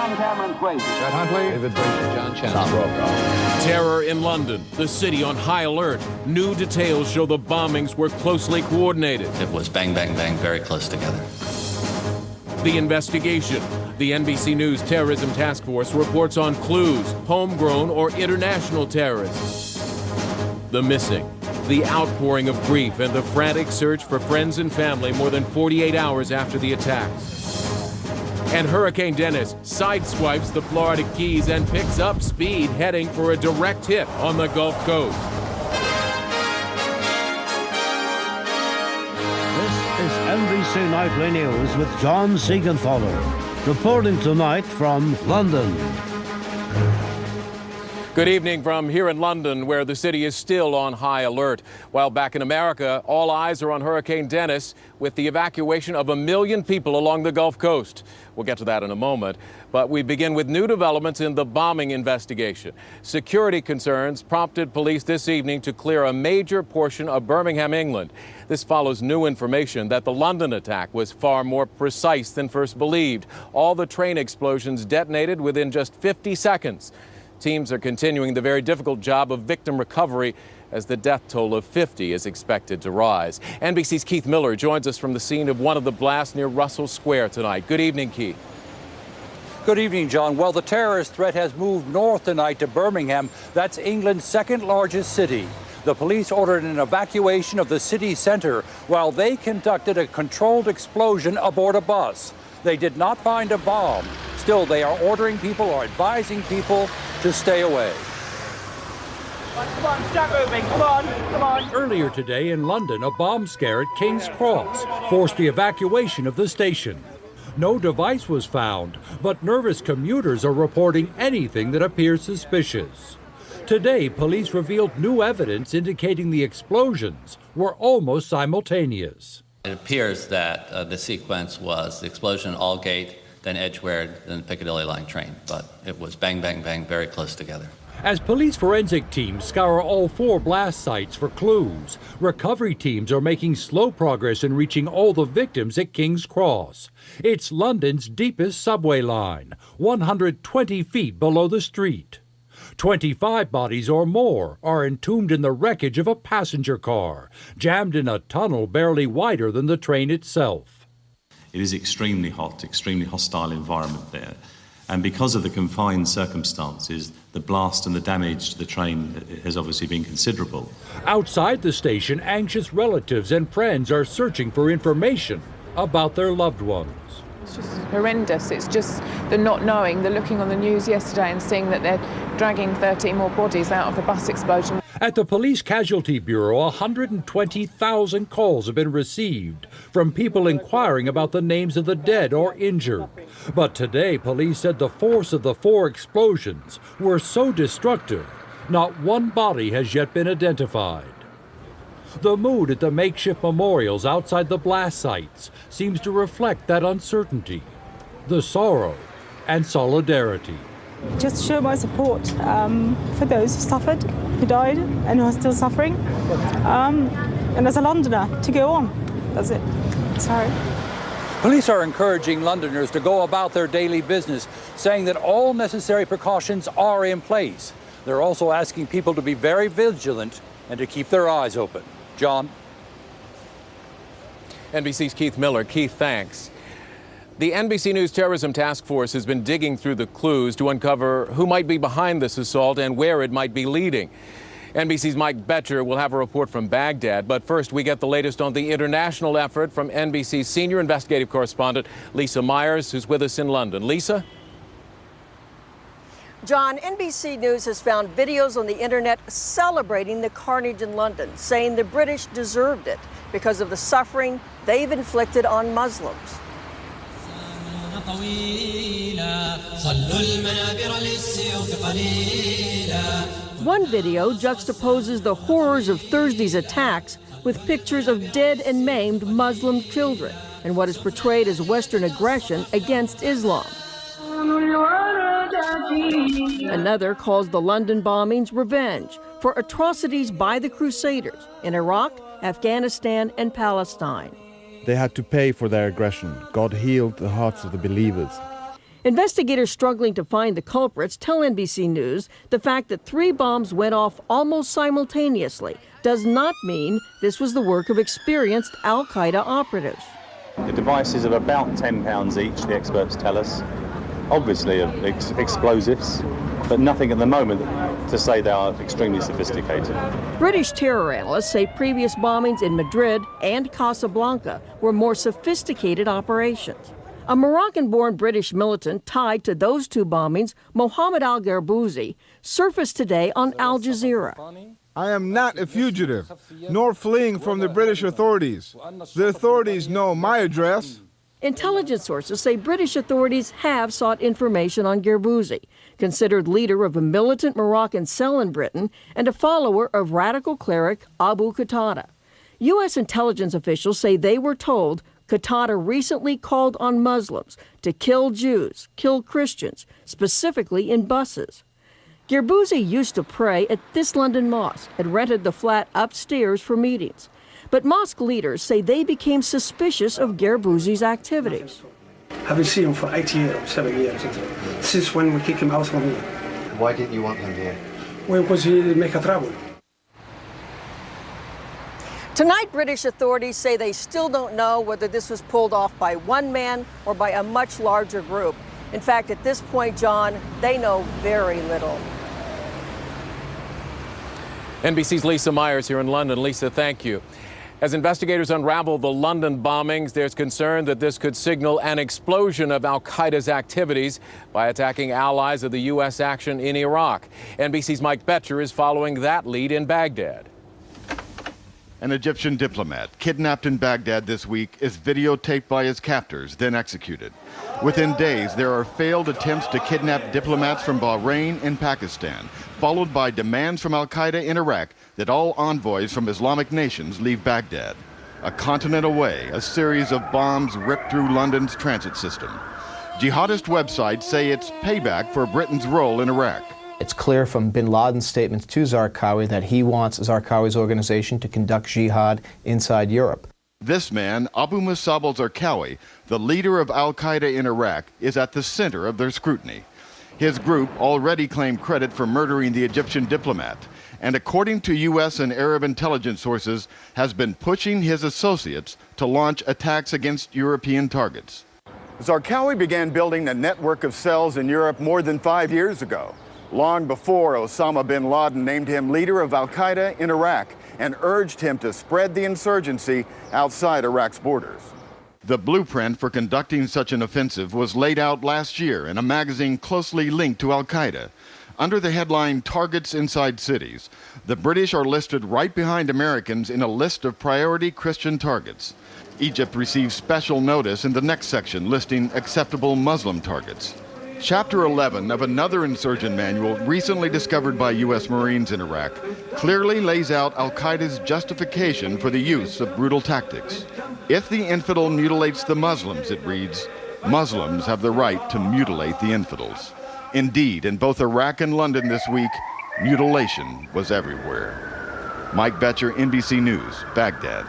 Tom Cameron Quaid. Chet Huntley. David Brent. John Chen. Tom Brokaw. Terror in London, the city on high alert. New details show the bombings were closely coordinated. It was bang, bang, bang, very close together. The investigation. The NBC News Terrorism Task Force reports on clues, homegrown or international terrorists. The missing. The outpouring of grief and the frantic search for friends and family more than 48 hours after the attacks. And Hurricane Dennis sideswipes the Florida Keys and picks up speed, heading for a direct hit on the Gulf Coast. This is NBC Nightly News with John Seigenthaler, reporting tonight from London. Good evening from here in London, where the city is still on high alert. While back in America, all eyes are on Hurricane Dennis with the evacuation of 1 million people along the Gulf Coast. We'll get to that in a moment, but we begin with new developments in the bombing investigation. Security concerns prompted police this evening to clear a major portion of Birmingham, England. This follows new information that the London attack was far more precise than first believed. All the train explosions detonated within just 50 seconds. Teams are continuing the very difficult job of victim recovery as the death toll of 50 is expected to rise. NBC's Keith Miller joins us from the scene of one of the blasts near Russell Square tonight. Good evening, Keith. Good evening, John. Well, the terrorist threat has moved north tonight to Birmingham. That's England's second largest city. The police ordered an evacuation of the city center while they conducted a controlled explosion aboard a bus. They did not find a bomb. Still, they are ordering people or advising people to stay away. Come on, stop moving. Come on, come on. Earlier today in London, a bomb scare at King's Cross forced the evacuation of the station. No device was found, but nervous commuters are reporting anything that appears suspicious. Today, police revealed new evidence indicating the explosions were almost simultaneous. It appears that the sequence was the explosion at Aldgate, then Edgware, then the Piccadilly line train. But it was bang, bang, bang, very close together. As police forensic teams scour all 4 blast sites for clues, recovery teams are making slow progress in reaching all the victims at King's Cross. It's London's deepest subway line, 120 feet below the street. 25 bodies or more are entombed in the wreckage of a passenger car, jammed in a tunnel barely wider than the train itself. It is extremely hot, extremely hostile environment there. And because of the confined circumstances, the blast and the damage to the train has obviously been considerable. Outside the station, anxious relatives and friends are searching for information about their loved ones. It's just horrendous. It's just the not knowing, the looking on the news yesterday and seeing that they're dragging 13 more bodies out of the bus explosion. At the Police Casualty Bureau, 120,000 calls have been received from people inquiring about the names of the dead or injured. But today, police said the force of the 4 explosions were so destructive, not one body has yet been identified. The mood at the makeshift memorials outside the blast sites seems to reflect that uncertainty, the sorrow, and solidarity. Just show my support for those who suffered, who died, and who are still suffering. And as a Londoner, to go on. That's it. Sorry. Police are encouraging Londoners to go about their daily business, saying that all necessary precautions are in place. They're also asking people to be very vigilant and to keep their eyes open. John? NBC's Keith Miller. Keith, thanks. The NBC News Terrorism Task Force has been digging through the clues to uncover who might be behind this assault and where it might be leading. NBC's Mike Betcher will have a report from Baghdad, but first we get the latest on the international effort from NBC's senior investigative correspondent Lisa Myers, who's with us in London. Lisa? John, NBC News has found videos on the internet celebrating the carnage in London, saying the British deserved it because of the suffering they've inflicted on Muslims. One video juxtaposes the horrors of Thursday's attacks with pictures of dead and maimed Muslim children and what is portrayed as Western aggression against Islam. Another calls the London bombings revenge for atrocities by the Crusaders in Iraq, Afghanistan, and Palestine. They had to pay for their aggression. God healed the hearts of the believers. Investigators struggling to find the culprits tell NBC News the fact that 3 bombs went off almost simultaneously does not mean this was the work of experienced al-Qaeda operatives. The devices are about 10 pounds each, the experts tell us. Obviously explosives, but nothing at the moment to say they are extremely sophisticated. British terror analysts say previous bombings in Madrid and Casablanca were more sophisticated operations. A Moroccan-born British militant tied to those 2 bombings, Mohammed al-Garbouzi, surfaced today on Al Jazeera. I am not a fugitive, nor fleeing from the British authorities. The authorities know my address. Intelligence sources say British authorities have sought information on Garbouzi, considered leader of a militant Moroccan cell in Britain and a follower of radical cleric Abu Qatada. U.S. intelligence officials say they were told Qatada recently called on Muslims to kill Jews, kill Christians, specifically in buses. Garbouzi used to pray at this London mosque and rented the flat upstairs for meetings. But mosque leaders say they became suspicious of Garbouzi's activities. Haven't seen him for 8 years, 7 years, since when we kicked him out from here. Why didn't you want him here? Well, because he make a trouble. Tonight, British authorities say they still don't know whether this was pulled off by one man or by a much larger group. In fact, at this point, John, they know very little. NBC's Lisa Myers here in London. Lisa, thank you. As investigators unravel the London bombings, there's concern that this could signal an explosion of al-Qaeda's activities by attacking allies of the U.S. action in Iraq. NBC's Mike Betcher is following that lead in Baghdad. An Egyptian diplomat kidnapped in Baghdad this week is videotaped by his captors, then executed. Within days, there are failed attempts to kidnap diplomats from Bahrain and Pakistan, followed by demands from al-Qaeda in Iraq that all envoys from Islamic nations leave Baghdad. A continent away, a series of bombs ripped through London's transit system. Jihadist websites say it's payback for Britain's role in Iraq. It's clear from bin Laden's statements to Zarqawi that he wants Zarqawi's organization to conduct jihad inside Europe. This man, Abu Musab al-Zarqawi, the leader of al-Qaeda in Iraq, is at the center of their scrutiny. His group already claimed credit for murdering the Egyptian diplomat, and according to U.S. and Arab intelligence sources, has been pushing his associates to launch attacks against European targets. Zarqawi began building a network of cells in Europe more than 5 years ago, long before Osama bin Laden named him leader of al-Qaeda in Iraq and urged him to spread the insurgency outside Iraq's borders. The blueprint for conducting such an offensive was laid out last year in a magazine closely linked to al-Qaeda. Under the headline Targets Inside Cities, the British are listed right behind Americans in a list of priority Christian targets. Egypt received special notice in the next section listing acceptable Muslim targets. Chapter 11 of another insurgent manual recently discovered by U.S. Marines in Iraq clearly lays out al-Qaeda's justification for the use of brutal tactics. If the infidel mutilates the Muslims, it reads, Muslims have the right to mutilate the infidels. Indeed, in both Iraq and London this week, mutilation was everywhere. Mike Betcher, NBC News, Baghdad.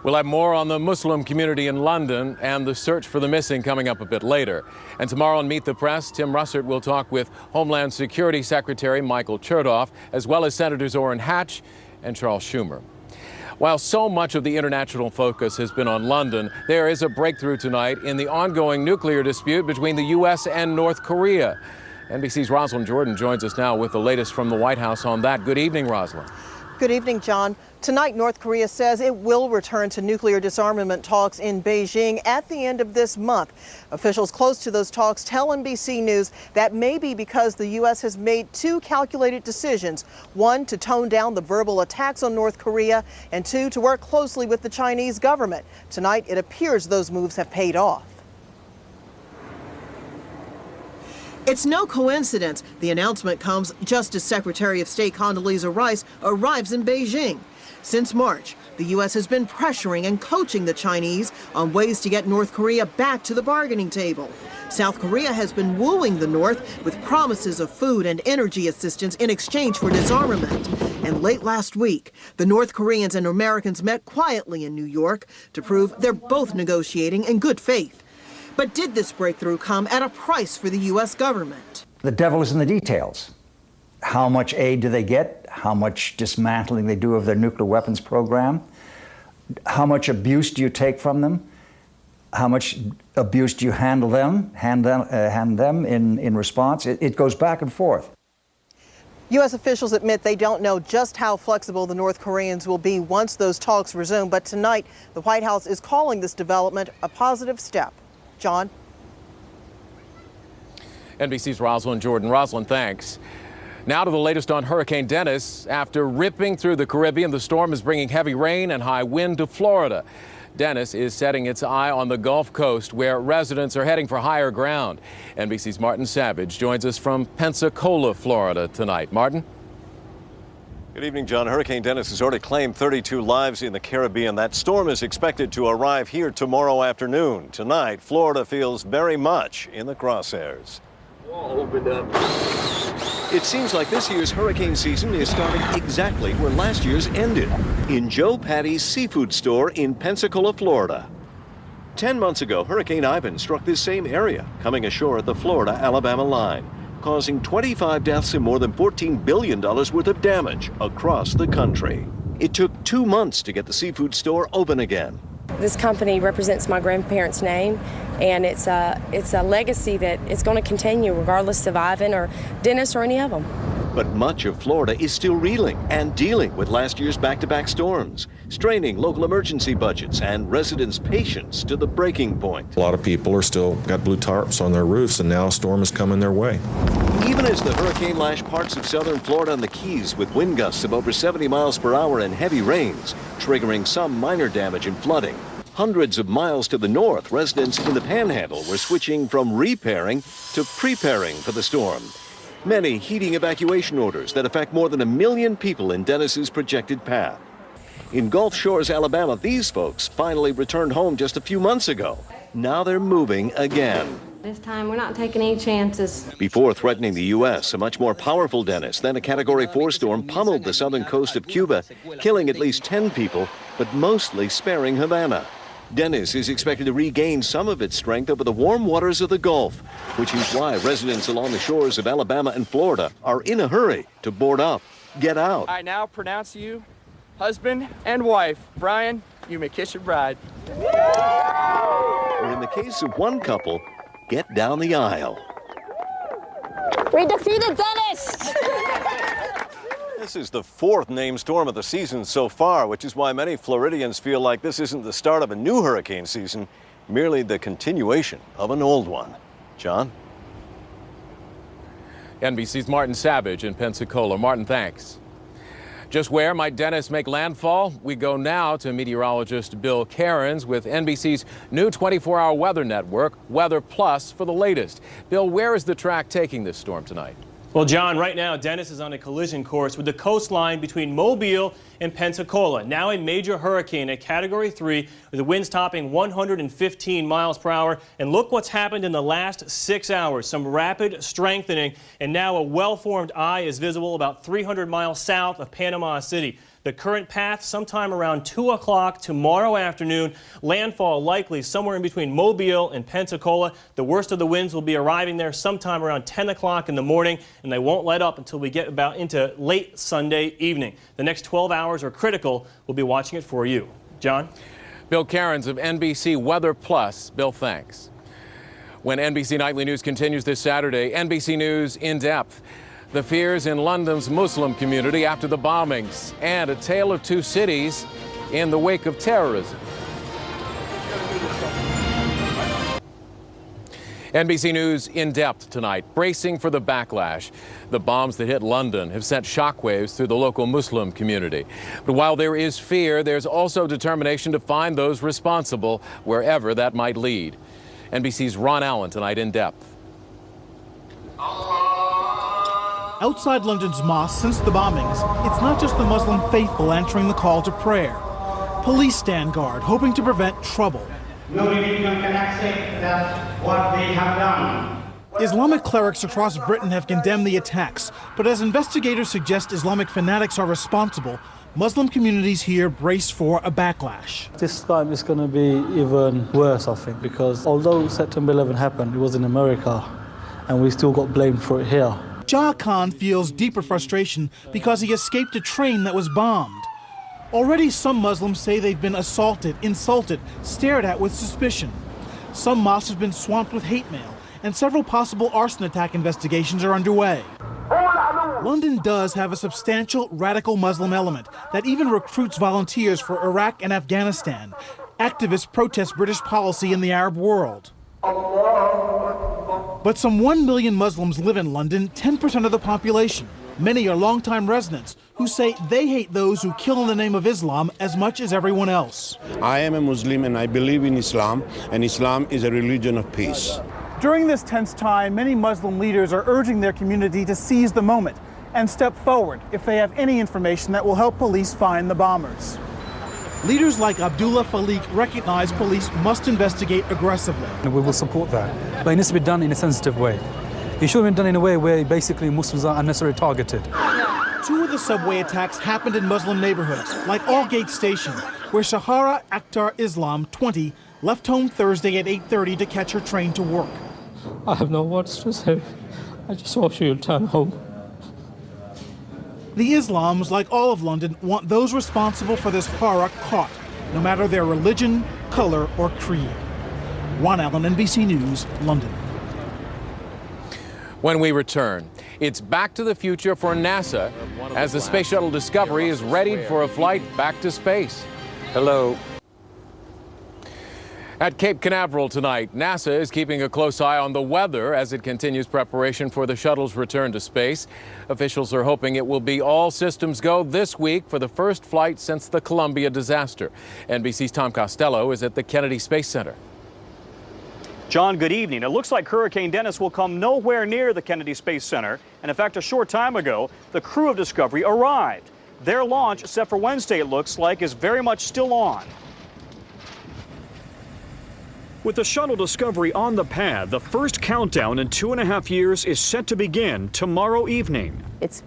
We'll have more on the Muslim community in London and the search for the missing coming up a bit later. And tomorrow on Meet the Press, Tim Russert will talk with Homeland Security Secretary Michael Chertoff, as well as Senators Orrin Hatch and Charles Schumer. While so much of the international focus has been on London, there is a breakthrough tonight in the ongoing nuclear dispute between the U.S. and North Korea. NBC's Rosalind Jordan joins us now with the latest from the White House on that. Good evening, Rosalind. Good evening, John. Tonight, North Korea says it will return to nuclear disarmament talks in Beijing at the end of this month. Officials close to those talks tell NBC News that may be because the U.S. has made two calculated decisions. One, to tone down the verbal attacks on North Korea, and two, to work closely with the Chinese government. Tonight, it appears those moves have paid off. It's no coincidence. The announcement comes just as Secretary of State Condoleezza Rice arrives in Beijing. Since March, the U.S. has been pressuring and coaching the Chinese on ways to get North Korea back to the bargaining table. South Korea has been wooing the North with promises of food and energy assistance in exchange for disarmament. And late last week, the North Koreans and Americans met quietly in New York to prove they're both negotiating in good faith. But did this breakthrough come at a price for the U.S. government? The devil is in the details. How much aid do they get? How much dismantling they do of their nuclear weapons program? How much abuse do you take from them? How much abuse do you hand them in response? It goes back and forth. U.S. officials admit they don't know just how flexible the North Koreans will be once those talks resume. But tonight, the White House is calling this development a positive step. John? NBC's Rosalind Jordan. Rosalind, thanks. Now to the latest on Hurricane Dennis. After ripping through the Caribbean, the storm is bringing heavy rain and high wind to Florida. Dennis is setting its eye on the Gulf Coast, where residents are heading for higher ground. NBC's Martin Savage joins us from Pensacola, Florida tonight. Martin? Good evening, John. Hurricane Dennis has already claimed 32 lives in the Caribbean. That storm is expected to arrive here tomorrow afternoon. Tonight, Florida feels very much in the crosshairs. Opened up. It seems like this year's hurricane season is starting exactly where last year's ended, in Joe Patty's seafood store in Pensacola, Florida. 10 months ago, Hurricane Ivan struck this same area, coming ashore at the Florida-Alabama line, causing 25 deaths and more than $14 billion worth of damage across the country. It took 2 months to get the seafood store open again. This company represents my grandparents' name, and it's a legacy that it's going to continue regardless of Ivan or Dennis or any of them. But much of Florida is still reeling and dealing with last year's back-to-back storms, straining local emergency budgets and residents' patience to the breaking point. A lot of people are still got blue tarps on their roofs, and now a storm is coming their way. Even as the hurricane lashed parts of southern Florida and the Keys with wind gusts of over 70 miles per hour and heavy rains, triggering some minor damage and flooding. Hundreds of miles to the north, residents in the Panhandle were switching from repairing to preparing for the storm. Many heeding evacuation orders that affect more than 1 million people in Dennis's projected path. In Gulf Shores, Alabama, these folks finally returned home just a few months ago. Now they're moving again. This time we're not taking any chances. Before threatening the U.S., a much more powerful Dennis, then a Category 4 storm, pummeled the southern coast of Cuba, killing at least 10 people, but mostly sparing Havana. Dennis is expected to regain some of its strength over the warm waters of the Gulf, which is why residents along the shores of Alabama and Florida are in a hurry to board up, get out. I now pronounce you husband and wife. Brian, you may kiss your bride. Or in the case of one couple, get down the aisle. We defeated Dennis! This is the 4th named storm of the season so far, which is why many Floridians feel like this isn't the start of a new hurricane season, merely the continuation of an old one. John? NBC's Martin Savage in Pensacola. Martin, thanks. Just where might Dennis make landfall? We go now to meteorologist Bill Cairns with NBC's new 24-hour weather network, Weather Plus, for the latest. Bill, where is the track taking this storm tonight? Well, John, right now, Dennis is on a collision course with the coastline between Mobile and Pensacola. Now a major hurricane at Category 3 with the winds topping 115 miles per hour. And look what's happened in the last 6 hours. Some rapid strengthening, and now a well-formed eye is visible about 300 miles south of Panama City. The current path sometime around 2 o'clock tomorrow afternoon. Landfall likely somewhere in between Mobile and Pensacola. The worst of the winds will be arriving there sometime around 10 o'clock in the morning, and they won't let up until we get about into late Sunday evening. The next 12 hours are critical. We'll be watching it for you. John? Bill Cairns of NBC Weather Plus. Bill, thanks. When NBC Nightly News continues this Saturday, NBC News in depth. The fears in London's Muslim community after the bombings, and a tale of two cities in the wake of terrorism. NBC News in depth tonight, bracing for the backlash. The bombs that hit London have sent shockwaves through the local Muslim community. But while there is fear, there's also determination to find those responsible wherever that might lead. NBC's Ron Allen tonight in depth. Outside London's mosques since the bombings, it's not just the Muslim faithful answering the call to prayer. Police stand guard, hoping to prevent trouble. No religion can accept what they have done. Islamic clerics across Britain have condemned the attacks, but as investigators suggest Islamic fanatics are responsible, Muslim communities here brace for a backlash. This time it's going to be even worse, I think, because although September 11 happened, it was in America, and we still got blamed for it here. Jah Khan feels deeper frustration because he escaped a train that was bombed. Already some Muslims say they've been assaulted, insulted, stared at with suspicion. Some mosques have been swamped with hate mail, and several possible arson attack investigations are underway. London does have a substantial radical Muslim element that even recruits volunteers for Iraq and Afghanistan. Activists protest British policy in the Arab world. But some 1 million Muslims live in London, 10% of the population. Many are longtime residents who say they hate those who kill in the name of Islam as much as everyone else. I am a Muslim and I believe in Islam, and Islam is a religion of peace. During this tense time, many Muslim leaders are urging their community to seize the moment and step forward if they have any information that will help police find the bombers. Leaders like Abdullah Falik recognize police must investigate aggressively. We will support that, but it needs to be done in a sensitive way. It shouldn't be done in a way where basically Muslims are unnecessarily targeted. Two of the subway attacks happened in Muslim neighborhoods, like Aldgate Station, where Shahara Akhtar Islam, 20, left home Thursday at 8:30 to catch her train to work. I have no words to say. I just hope she will turn home. The Islams, like all of London, want those responsible for this horror caught, no matter their religion, color, or creed. Ron Allen, NBC News, London. When we return, it's back to the future for NASA as the Space Shuttle Discovery is ready for a flight back to space. Hello. At Cape Canaveral tonight, NASA is keeping a close eye on the weather as it continues preparation for the shuttle's return to space. Officials are hoping it will be all systems go this week for the first flight since the Columbia disaster. NBC's Tom Costello is at the Kennedy Space Center. John, good evening. It looks like Hurricane Dennis will come nowhere near the Kennedy Space Center. And in fact, a short time ago, the crew of Discovery arrived. Their launch, set for Wednesday, it looks like, is very much still on. With the shuttle Discovery on the pad, the first countdown in 2.5 years is set to begin tomorrow evening. It's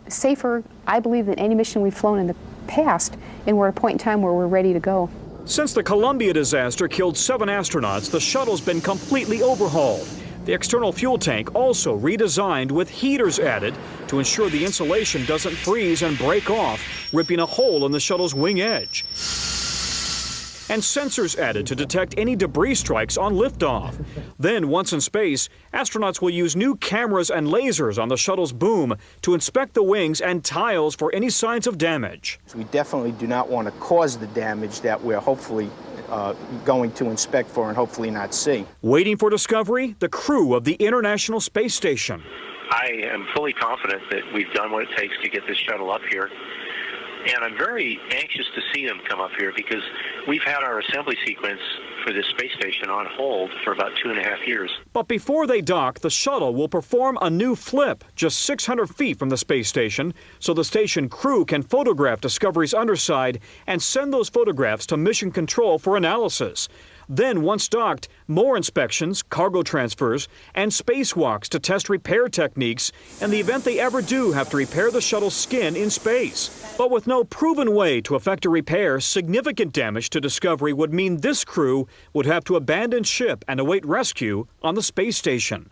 safer, I believe, than any mission we've flown in the past, and we're at a point in time where we're ready to go. Since the Columbia disaster killed 7 astronauts, the shuttle's been completely overhauled. The external fuel tank also redesigned with heaters added to ensure the insulation doesn't freeze and break off, ripping a hole in the shuttle's wing edge. And sensors added to detect any debris strikes on liftoff. Then, once in space, astronauts will use new cameras and lasers on the shuttle's boom to inspect the wings and tiles for any signs of damage. We definitely do not want to cause the damage that we're hopefully going to inspect for and hopefully not see. Waiting for Discovery, the crew of the International Space Station. I am fully confident that we've done what it takes to get this shuttle up here. And I'm very anxious to see them come up here because we've had our assembly sequence for this space station on hold for about 2.5 years. But before they dock, the shuttle will perform a new flip just 600 feet from the space station so the station crew can photograph Discovery's underside and send those photographs to Mission Control for analysis. Then, once docked, more inspections, cargo transfers, and spacewalks to test repair techniques in the event they ever do have to repair the shuttle's skin in space. But with no proven way to effect a repair, significant damage to Discovery would mean this crew would have to abandon ship and await rescue on the space station.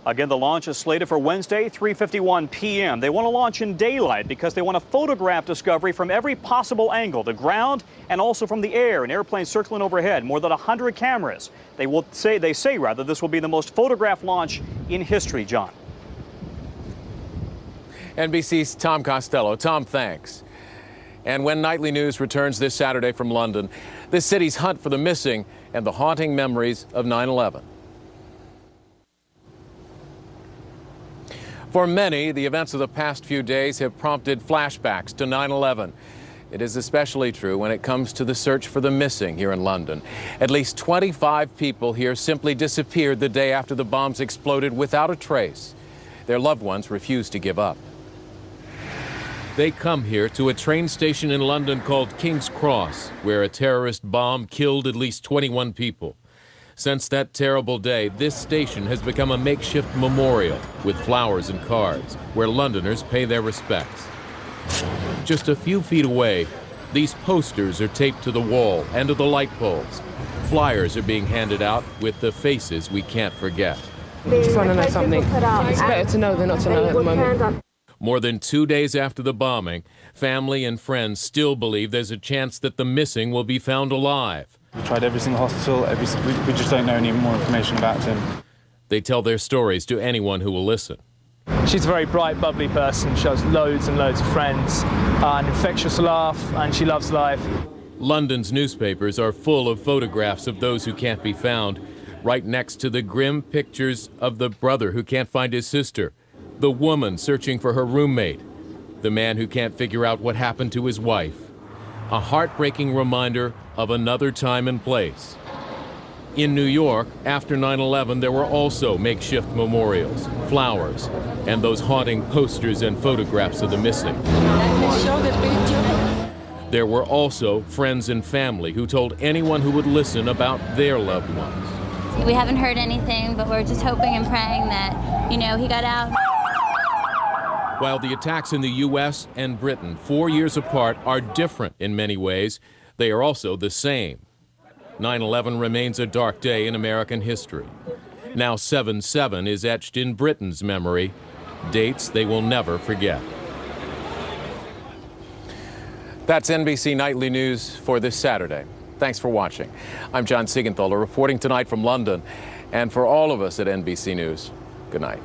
Again, the launch is slated for Wednesday, 3:51 p.m. They want to launch in daylight because they want to photograph Discovery from every possible angle, the ground and also from the air, an airplane circling overhead, more than 100 cameras. They say this will be the most photographed launch in history, John. NBC's Tom Costello. Tom, thanks. And when Nightly News returns this Saturday from London, the city's hunt for the missing and the haunting memories of 9/11. For many, the events of the past few days have prompted flashbacks to 9/11. It is especially true when it comes to the search for the missing here in London. At least 25 people here simply disappeared the day after the bombs exploded without a trace. Their loved ones refused to give up. They come here to a train station in London called King's Cross, where a terrorist bomb killed at least 21 people. Since that terrible day, this station has become a makeshift memorial with flowers and cards where Londoners pay their respects. Just a few feet away, these posters are taped to the wall and to the light poles. Flyers are being handed out with the faces we can't forget. Just want to know something. It's better to know than not to know at the moment. More than 2 days after the bombing, family and friends still believe there's a chance that the missing will be found alive. We tried every single hospital, we just don't know any more information about him. They tell their stories to anyone who will listen. She's a very bright, bubbly person. She has loads and loads of friends, an infectious laugh, and she loves life. London's newspapers are full of photographs of those who can't be found, right next to the grim pictures of the brother who can't find his sister, the woman searching for her roommate, the man who can't figure out what happened to his wife. A heartbreaking reminder of another time and place. In New York, after 9/11, there were also makeshift memorials, flowers, and those haunting posters and photographs of the missing. There were also friends and family who told anyone who would listen about their loved ones. We haven't heard anything, but we're just hoping and praying that, he got out. While the attacks in the U.S. and Britain, 4 years apart, are different in many ways, they are also the same. 9/11 remains a dark day in American history. Now 7/7 is etched in Britain's memory, dates they will never forget. That's NBC Nightly News for this Saturday. Thanks for watching. I'm Seigenthaler reporting tonight from London. And for all of us at NBC News, good night.